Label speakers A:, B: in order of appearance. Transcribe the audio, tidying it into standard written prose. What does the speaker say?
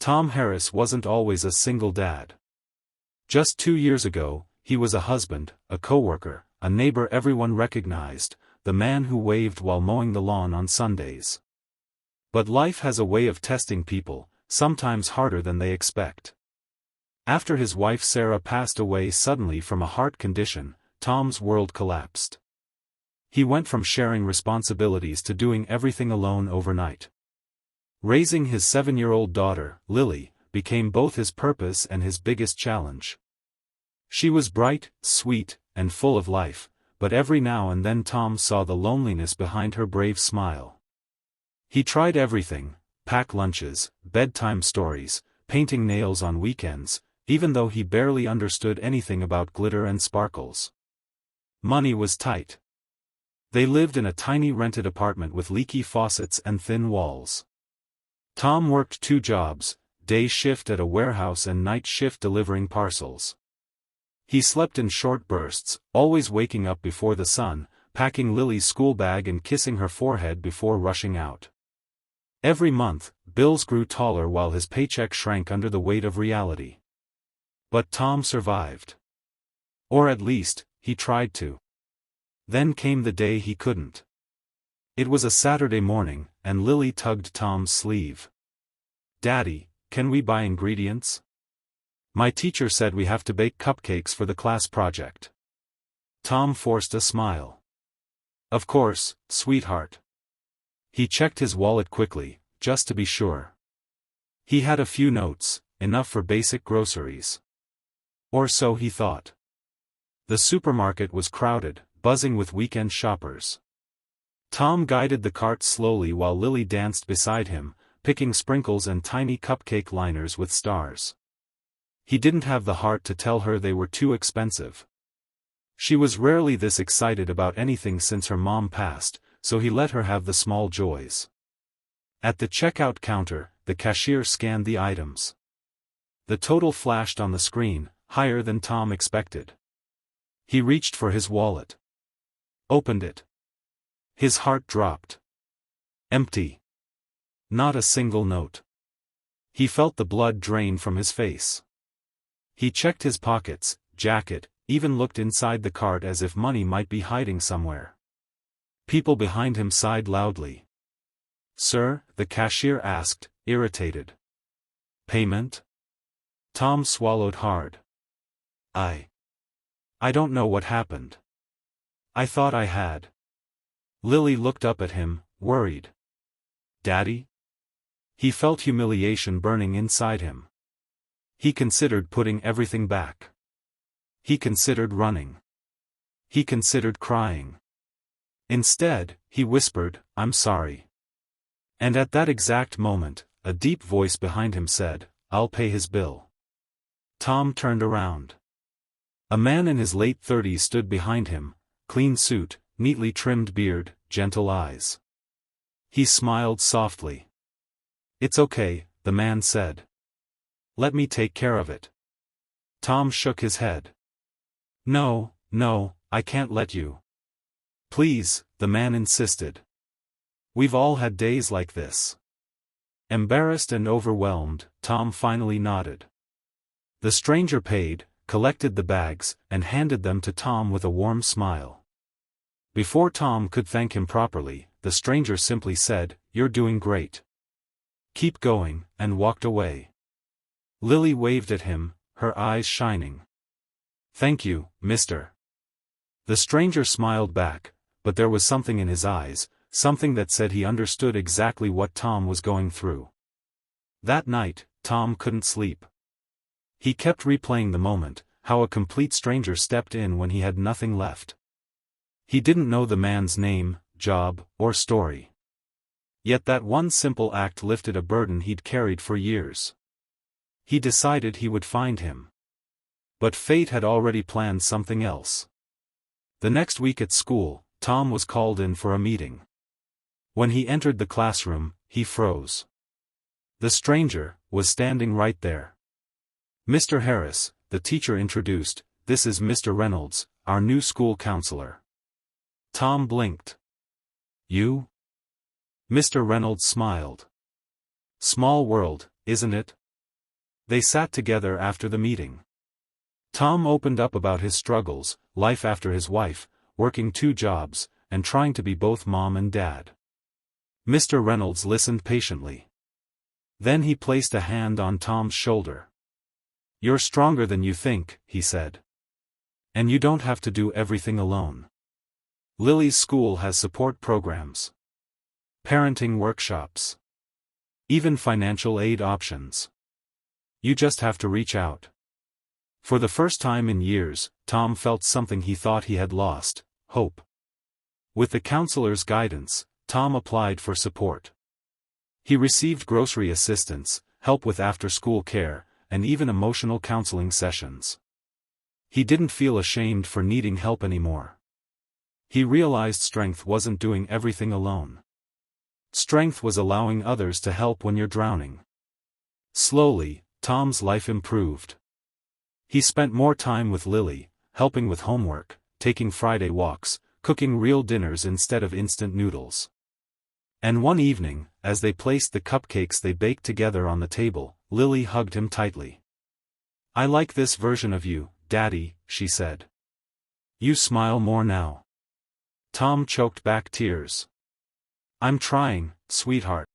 A: Tom Harris wasn't always a single dad. Just 2 years ago, he was a husband, a coworker, a neighbor everyone recognized, the man who waved while mowing the lawn on Sundays. But life has a way of testing people, sometimes harder than they expect. After his wife Sarah passed away suddenly from a heart condition, Tom's world collapsed. He went from sharing responsibilities to doing everything alone overnight. Raising his 7-year-old daughter, Lily, became both his purpose and his biggest challenge. She was bright, sweet, and full of life, but every now and then Tom saw the loneliness behind her brave smile. He tried everything: pack lunches, bedtime stories, painting nails on weekends, even though he barely understood anything about glitter and sparkles. Money was tight. They lived in a tiny rented apartment with leaky faucets and thin walls. Tom worked 2 jobs, day shift at a warehouse and night shift delivering parcels. He slept in short bursts, always waking up before the sun, packing Lily's school bag and kissing her forehead before rushing out. Every month, bills grew taller while his paycheck shrank under the weight of reality. But Tom survived. Or at least, he tried to. Then came the day he couldn't. It was a Saturday morning, and Lily tugged Tom's sleeve. "Daddy, can we buy ingredients? My teacher said we have to bake cupcakes for the class project." Tom forced a smile. "Of course, sweetheart." He checked his wallet quickly, just to be sure. He had a few notes, enough for basic groceries. Or so he thought. The supermarket was crowded, buzzing with weekend shoppers. Tom guided the cart slowly while Lily danced beside him, picking sprinkles and tiny cupcake liners with stars. He didn't have the heart to tell her they were too expensive. She was rarely this excited about anything since her mom passed, so he let her have the small joys. At the checkout counter, the cashier scanned the items. The total flashed on the screen, higher than Tom expected. He reached for his wallet. Opened it. His heart dropped. Empty. Not a single note. He felt the blood drain from his face. He checked his pockets, jacket, even looked inside the cart as if money might be hiding somewhere. People behind him sighed loudly. "Sir?" the cashier asked, irritated. "Payment?" Tom swallowed hard. I don't know what happened. I thought I had." Lily looked up at him, worried. "Daddy?" He felt humiliation burning inside him. He considered putting everything back. He considered running. He considered crying. Instead, he whispered, "I'm sorry." And at that exact moment, a deep voice behind him said, "I'll pay his bill." Tom turned around. A man in his late 30s stood behind him, clean suit, neatly trimmed beard, gentle eyes. He smiled softly. "It's okay," the man said. "Let me take care of it." Tom shook his head. No, I can't let you." "Please," the man insisted. "We've all had days like this." Embarrassed and overwhelmed, Tom finally nodded. The stranger paid, collected the bags, and handed them to Tom with a warm smile. Before Tom could thank him properly, the stranger simply said, "You're doing great. Keep going," and walked away. Lily waved at him, her eyes shining. "Thank you, mister." The stranger smiled back, but there was something in his eyes, something that said he understood exactly what Tom was going through. That night, Tom couldn't sleep. He kept replaying the moment, how a complete stranger stepped in when he had nothing left. He didn't know the man's name, job, or story. Yet that one simple act lifted a burden he'd carried for years. He decided he would find him. But fate had already planned something else. The next week at school, Tom was called in for a meeting. When he entered the classroom, he froze. The stranger was standing right there. "Mr. Harris," the teacher introduced, "this is Mr. Reynolds, our new school counselor." Tom blinked. "You?" Mr. Reynolds smiled. "Small world, isn't it?" They sat together after the meeting. Tom opened up about his struggles, life after his wife, working 2 jobs, and trying to be both mom and dad. Mr. Reynolds listened patiently. Then he placed a hand on Tom's shoulder. "You're stronger than you think," he said. "And you don't have to do everything alone. Lily's school has support programs, parenting workshops, even financial aid options. You just have to reach out." For the first time in years, Tom felt something he thought he had lost: hope. With the counselor's guidance, Tom applied for support. He received grocery assistance, help with after-school care, and even emotional counseling sessions. He didn't feel ashamed for needing help anymore. He realized strength wasn't doing everything alone. Strength was allowing others to help when you're drowning. Slowly, Tom's life improved. He spent more time with Lily, helping with homework, taking Friday walks, cooking real dinners instead of instant noodles. And one evening, as they placed the cupcakes they baked together on the table, Lily hugged him tightly. "I like this version of you, Daddy," she said. "You smile more now." Tom choked back tears. "I'm trying, sweetheart."